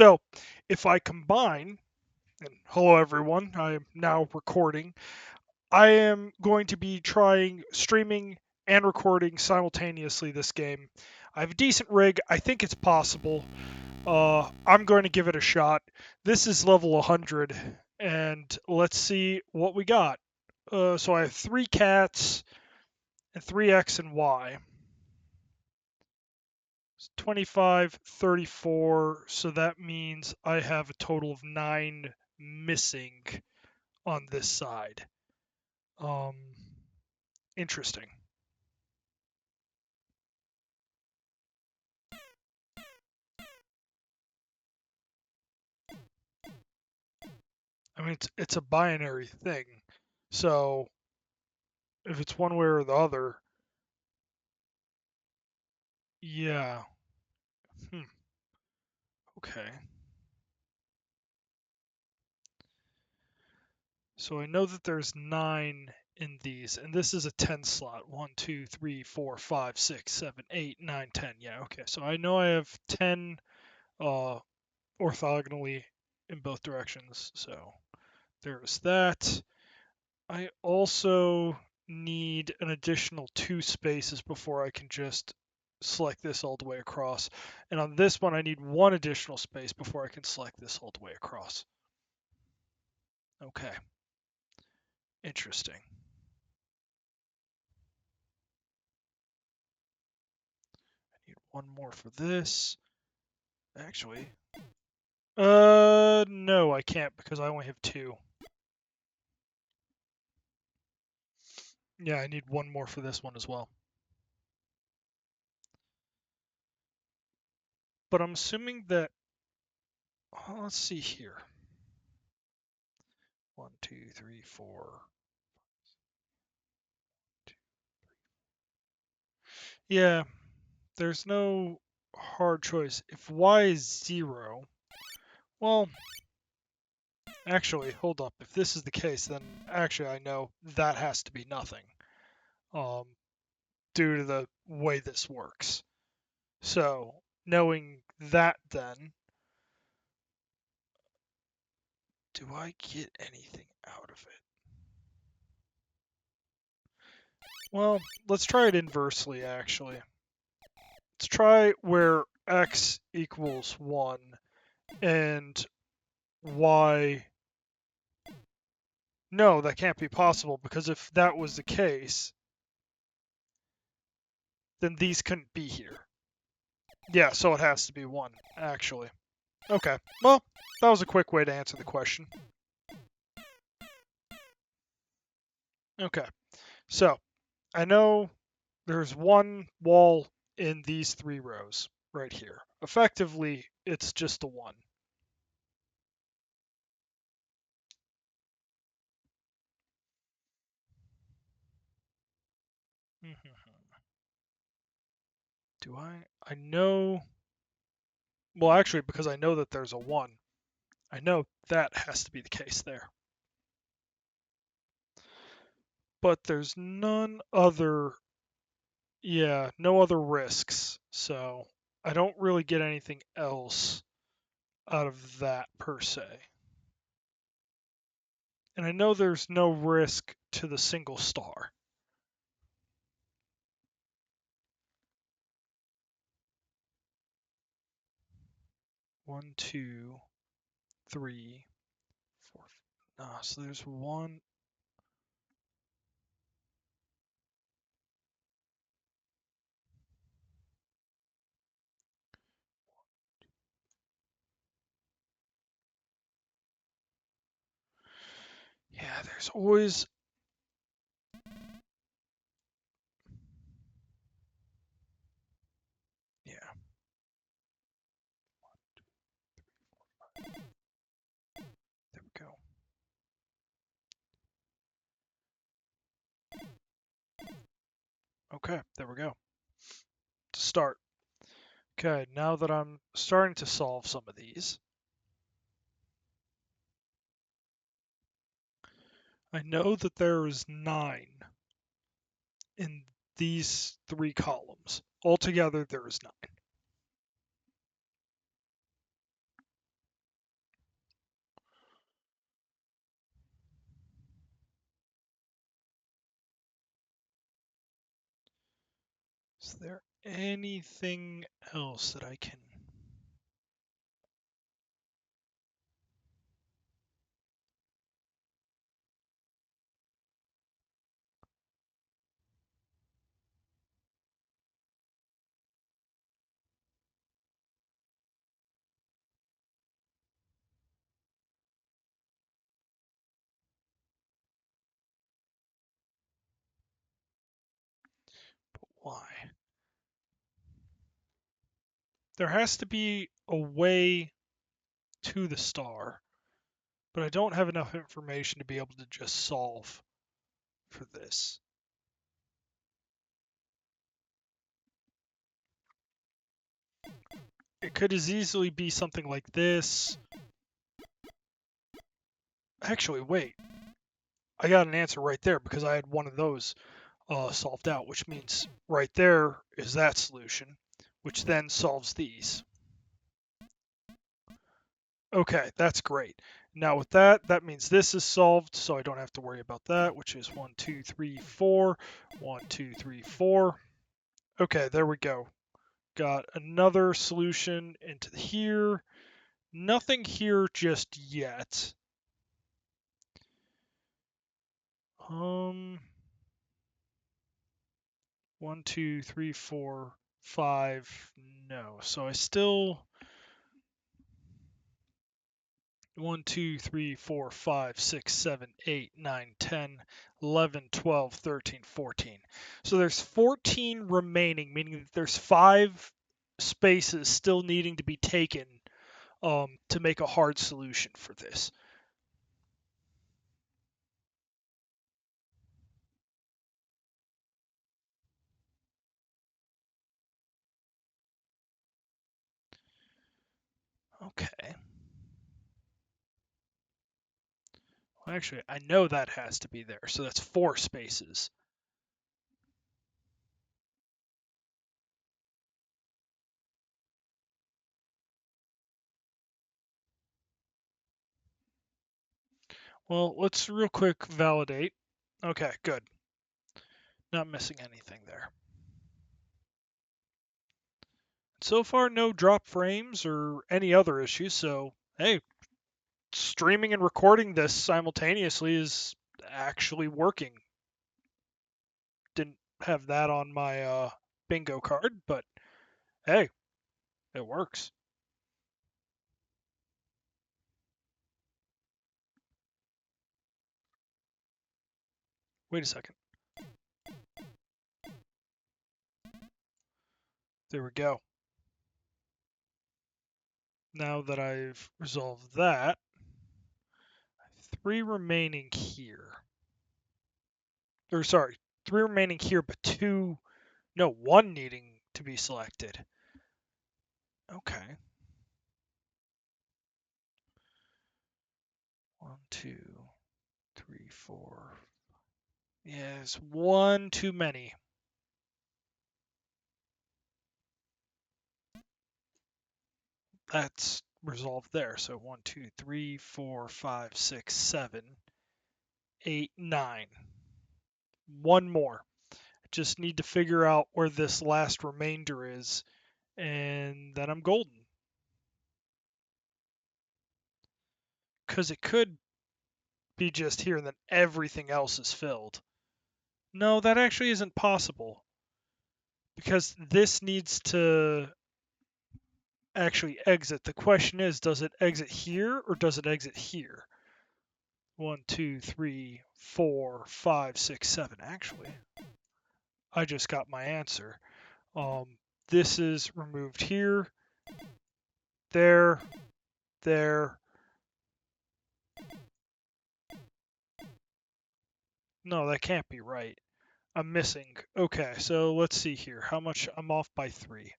So if I combine, and hello everyone, I am now recording. I am going to be trying streaming and recording simultaneously this game. I have a decent rig. I think it's possible. I'm going to give it a shot. This is level 100, and let's see what we got. So I have 3 cats and 3x and y. 25, 34, so that means I have a total of 9 missing on this side. Um, Interesting. I mean, it's a binary thing, so if it's one way or the other, yeah. Hmm. Okay. So I know that there's 9 in these, and this is a 10 slot. 1, 2, 3, 4, 5, 6, 7, 8, 9, 10. Yeah, okay. So I know I have 10 uh, orthogonally in both directions. So there's that. I also need an additional 2 spaces before I can just select this all the way across. And on this one, I need 1 additional space before I can select this all the way across. Okay, interesting. I need 1 more for this. Actually, no, I can't because I only have 2. Yeah, I need 1 more for this one as well. But I'm assuming that, let's see here. 1, 2, 3, 4. Yeah, there's no hard choice. If y is 0, well, actually, hold up. If this is the case, then actually I know that has to be nothing, um, due to the way this works. So, knowing that then, do I get anything out of it? Well, let's try it inversely, actually. Let's try where x equals 1 and y. No, that can't be possible, because if that was the case, then these couldn't be here. Yeah, so it has to be 1, actually. Okay, well, that was a quick way to answer the question. Okay, so I know there's 1 wall in these 3 rows right here. Effectively, it's just a 1. Do I? I know. Well, actually, because I know that there's a 1, I know that has to be the case there. But there's none other, yeah, no other risks. So I don't really get anything else out of that per se. And I know there's no risk to the single star. One, two, three, four. So there's 1. Yeah, there's always. Yeah. There we go. Okay, there we go. To start. Okay, now that I'm starting to solve some of these, I know that there is 9 in these 3 columns. Altogether, there is 9. Is there anything else that I can... But why? There has to be a way to the star, but I don't have enough information to be able to just solve for this. It could as easily be something like this. Actually, wait. I got an answer right there because I had one of those solved out, which means right there is that solution, which then solves these. Okay, that's great. Now with that, that means this is solved, so I don't have to worry about that, which is 1, 2, 3, 4. 1, 2, 3, 4. Okay, there we go. Got another solution into here. Nothing here just yet. 1, 2, 3, 4, 5. No. So I still 1, 2, 3, 4, 5, 6, 7, 8, 9, 10, 11, 12, 13, 14. So there's 14 remaining, meaning that there's 5 spaces still needing to be taken to make a hard solution for this. Okay. Well, actually, I know that has to be there, so that's 4 spaces. Well, let's real quick validate. Okay, good. Not missing anything there. So far, no drop frames or any other issues, so hey, streaming and recording this simultaneously is actually working. Didn't have that on my bingo card, but hey, it works. Wait a second. There we go. Now that I've resolved that, I have 3 remaining here. Or sorry, 3 remaining here, but 1 needing to be selected. Okay. 1, 2, 3, 4. Yes, 1 too many. That's resolved there. So 1, 2, 3, 4, 5, 6, 7, 8, 9. 1 more. Just need to figure out where this last remainder is, and then I'm golden. Because it could be just here and then everything else is filled. No, that actually isn't possible. Because this needs to actually exit. The question is, does it exit here or does it exit here? 1, 2, 3, 4, 5, 6, 7. Actually, I just got my answer. This is removed here, there, there. No, that can't be right. I'm missing. Okay, so let's see here. How much? I'm off by 3.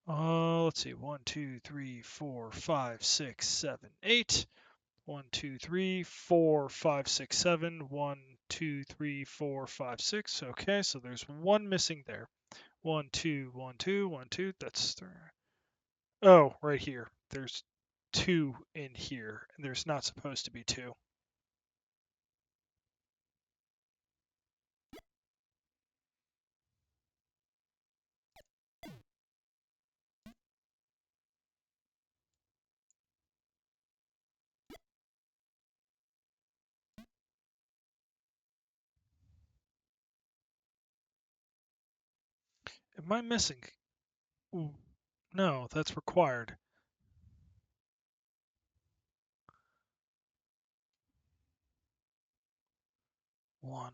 Let's see. 1, 2, 3, 4, 5, 6, 7, 8. 1, 2, 3, 4, 5, 6, 7. 1, 2, 3, 4, 5, 6. Okay, so there's 1 missing there. 1, 2, 1, 2, 1, 2. That's 3. Oh, right here. There's 2 in here, and there's not supposed to be 2. Am I missing? Ooh, no, that's required. One.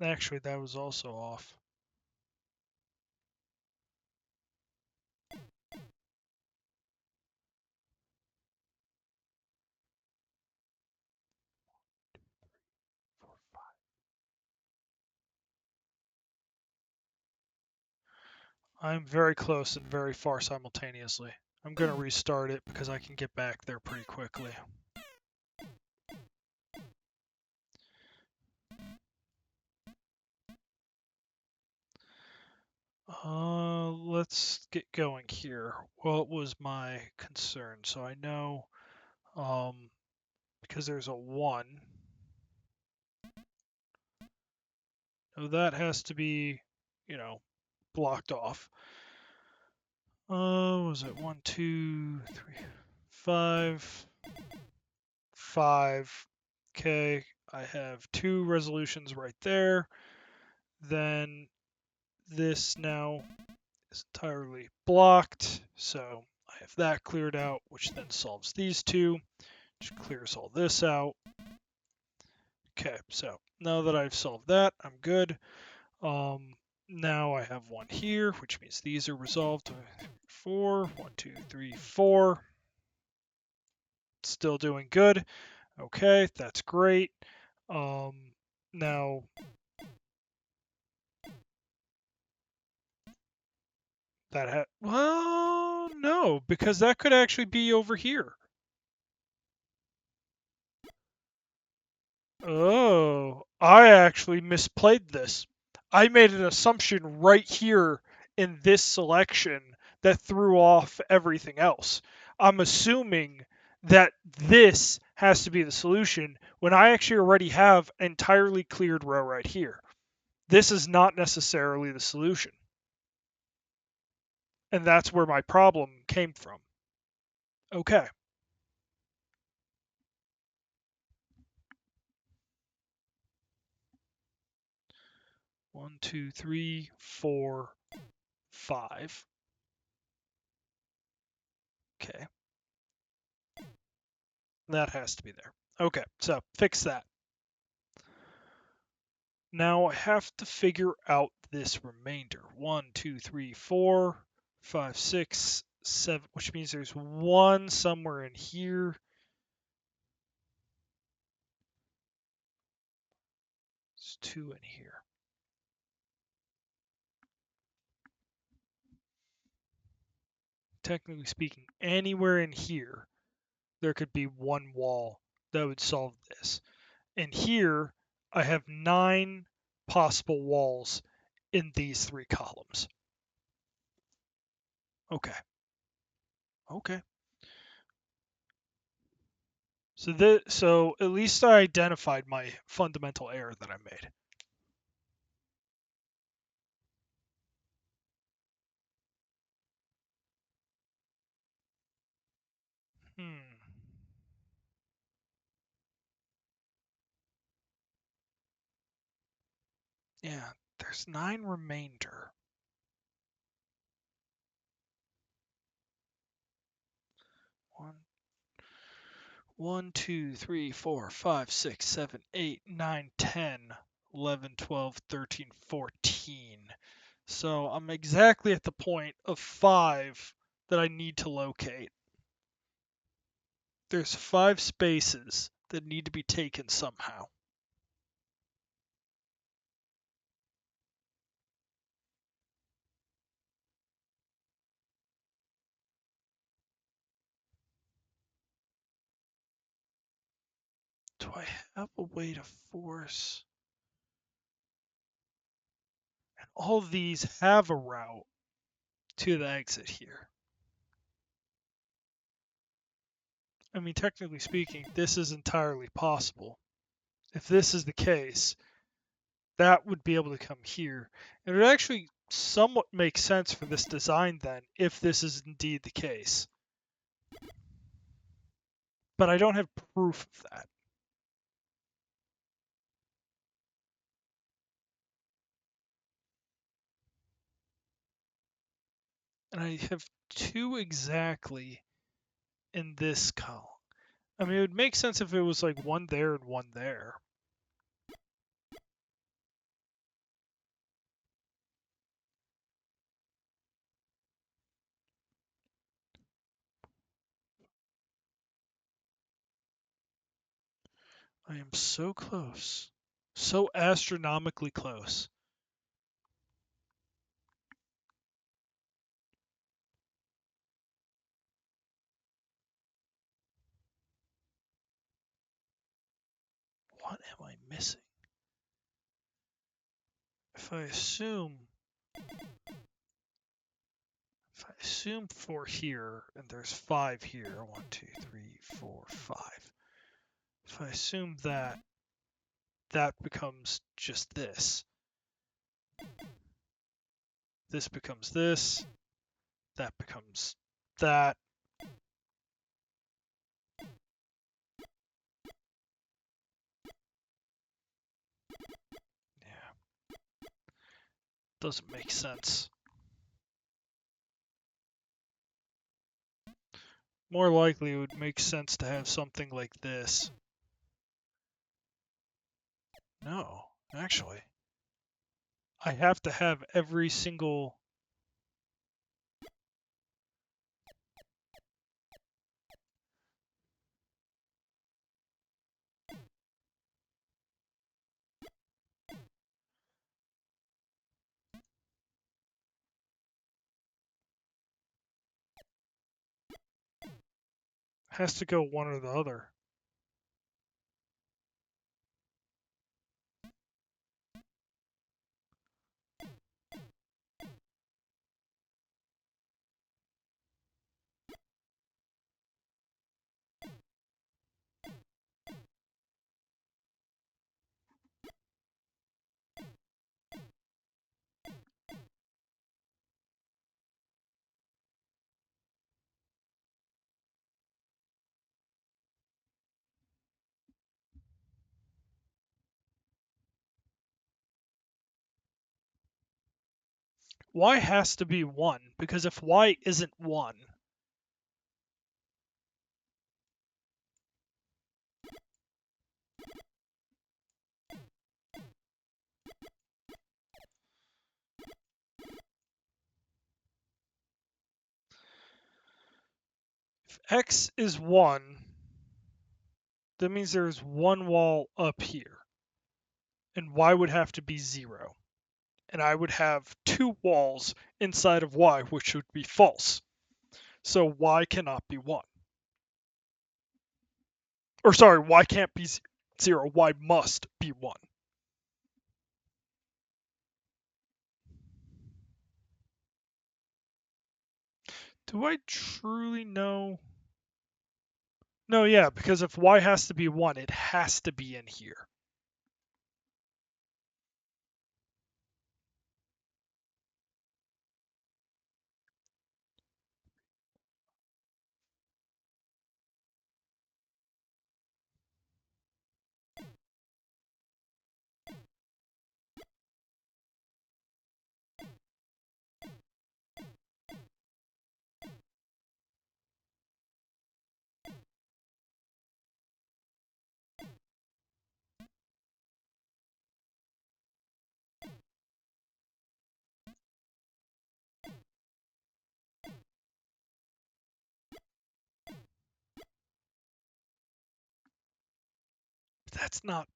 Actually, that was also off. I'm very close and very far simultaneously. I'm going to restart it because I can get back there pretty quickly. Let's get going here. What was my concern? So I know, because there's a 1. So that has to be, blocked off. Was it 1, 2, 3, 5, 5. Okay, I have 2 resolutions right there. Then this now is entirely blocked, so I have that cleared out, which then solves these 2, which clears all this out. Okay, so now that I've solved that, I'm good. Now I have 1 here, which means these are resolved. 4, 1, 2, 3, 4. Still doing good. Okay, that's great. Now that well, no, because that could actually be over here. Oh, I actually misplayed this. I made an assumption right here in this selection that threw off everything else. I'm assuming that this has to be the solution when I actually already have an entirely cleared row right here. This is not necessarily the solution. And that's where my problem came from. Okay. One, two, three, 4, 5. Okay. That has to be there. Okay, so fix that. Now I have to figure out this remainder. 1, 2, 3, 4, 5, 6, 7, which means there's 1 somewhere in here. There's 2 in here. Technically speaking, anywhere in here, there could be 1 wall that would solve this. And here, I have 9 possible walls in these 3 columns. Okay. Okay. So at least I identified my fundamental error that I made. Hmm. Yeah, there's 9 remainder. 1, 2, 3, 4, 5, 6, 7, 8, 9, 10, 11, 12, 13, 14. So I'm exactly at the point of 5 that I need to locate. There's 5 spaces that need to be taken somehow. Do I have a way to force? And all of these have a route to the exit here. I mean, technically speaking, this is entirely possible. If this is the case, that would be able to come here. And it would actually somewhat make sense for this design then, if this is indeed the case. But I don't have proof of that. And I have 2 exactly in this column. I mean, it would make sense if it was like 1 there and 1 there. I am so close. So astronomically close. What am I missing? If I assume 4 here and there's 5 here, 1, 2, 3, 4, 5. If I assume that, that becomes just this. This becomes this. That becomes that. Yeah, doesn't make sense. More likely it would make sense to have something like this. No, actually. I have to have every single... Has to go one or the other. Y has to be 1, because if Y isn't 1, if X is 1, that means there's 1 wall up here. And Y would have to be 0. And I would have 2 walls inside of Y, which would be false. So Y cannot be 1. Or sorry, Y can't be 0. Y must be 1. Do I truly know? No, yeah, because if Y has to be 1, it has to be in here. That's not...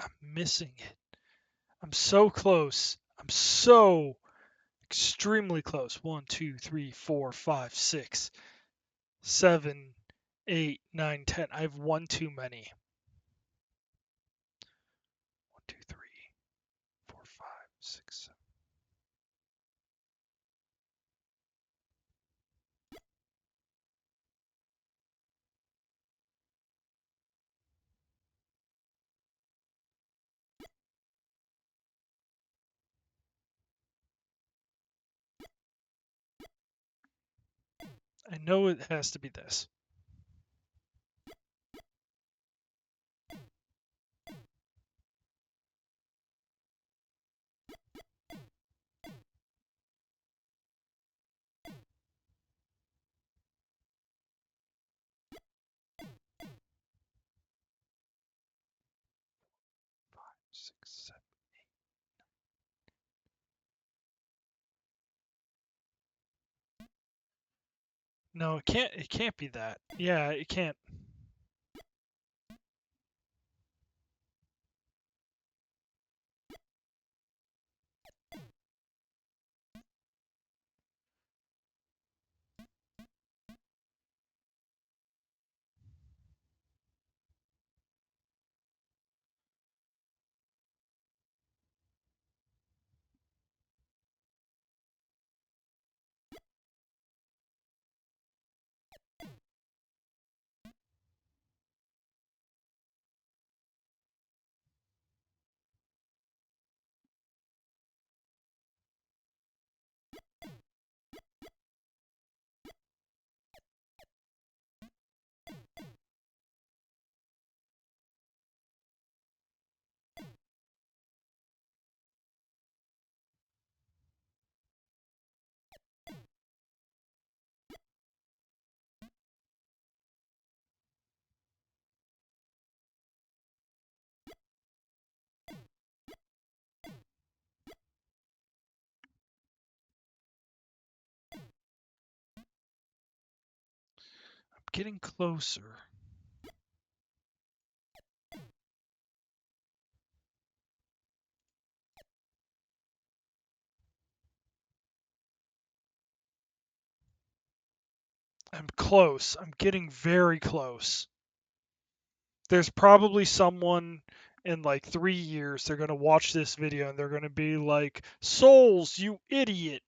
I'm missing it. I'm so close. I'm so extremely close. 1, 2, 3, 4, 5, 6, 7, 8, 9, 10. I have one too many. 1, 2, 3, 4, 5, 6, 7. I know it has to be this. Six, seven. No, it can't. It can't be that. Yeah, it can't. I'm getting closer. I'm close. I'm getting very close. There's probably someone in like 3 years, they're going to watch this video and they're going to be like, Souls, you idiot.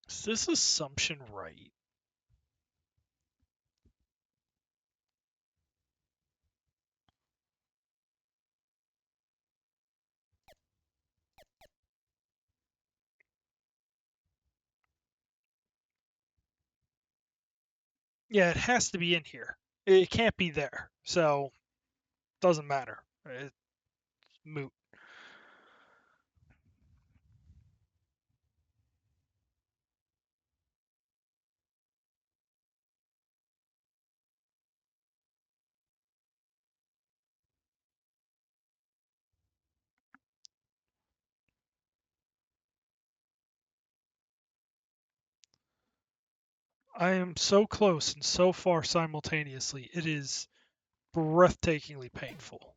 Is this assumption right? Yeah, it has to be in here. It can't be there. So, doesn't matter. It's moot. I am so close and so far simultaneously. It is breathtakingly painful.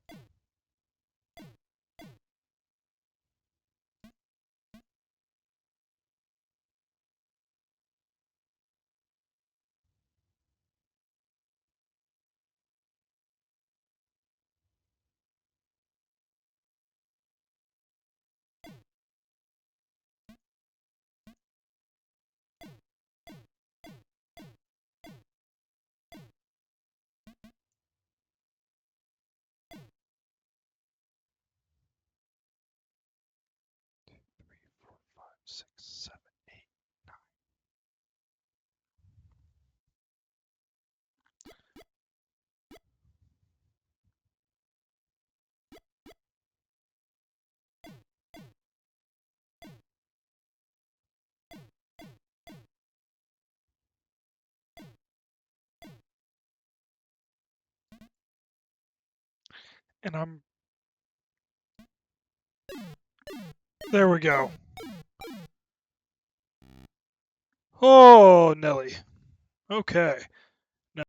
Three, four, five, six, seven, eight, nine. And there we go. Oh, Nelly. Okay.